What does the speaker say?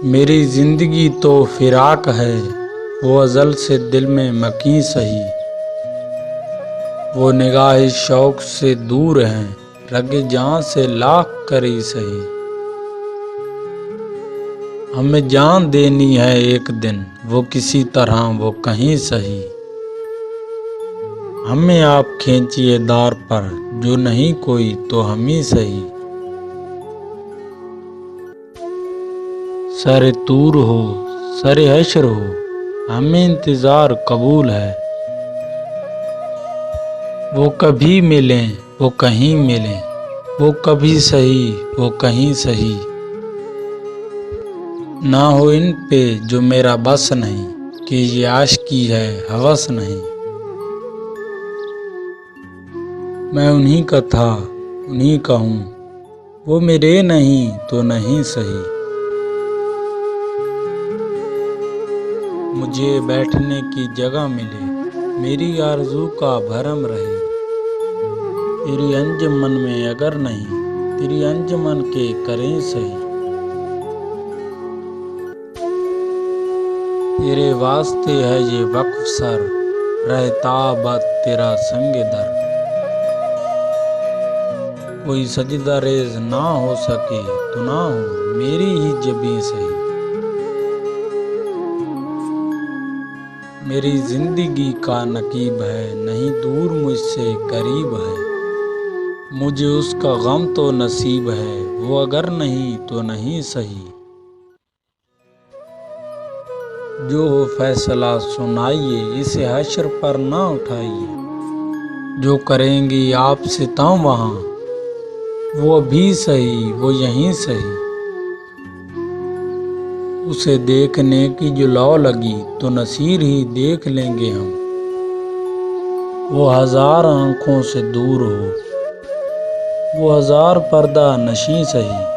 मेरी जिंदगी तो फिराक है, वो अज़ल से दिल में मकीं सही। वो निगाह शौक से दूर है, रगे जान से लाख करी सही। हमें जान देनी है एक दिन, वो किसी तरह वो कहीं सही। हमें आप खींचिए दार पर, जो नहीं कोई तो हम ही सही। सरे तूर हो, सरे हश्र हो, हमें इंतज़ार कबूल है। वो कभी मिलें, वो कहीं मिलें, वो कभी सही, वो कहीं सही। ना हो इन पे जो मेरा बस नहीं, कि ये आशिकी है हवस नहीं। मैं उन्हीं का था, उन्हीं का हूँ, वो मेरे नहीं तो नहीं सही। मुझे बैठने की जगह मिले, मेरी आरज़ू का भरम रहे। तेरी अंजुमन में अगर नहीं, तेरी अंजुमन के करें सही। तेरे वास्ते है ये वक्फ सर, रहता बद तेरा संगे दर। कोई सजदा रेज ना हो सके तो ना हो, मेरी ही जबीं सही। मेरी जिंदगी का नकीब है, नहीं दूर मुझसे करीब है। मुझे उसका गम तो नसीब है, वो अगर नहीं तो नहीं सही। जो हो फैसला सुनाइए, इसे हश्र पर ना उठाइए। जो करेंगी आप सितम वहाँ, वो भी सही वो यहीं सही। उसे देखने की जो लौ लगी, तो नसीर ही देख लेंगे हम। वो हजार आंखों से दूर हो, वो हजार पर्दा नशी सही।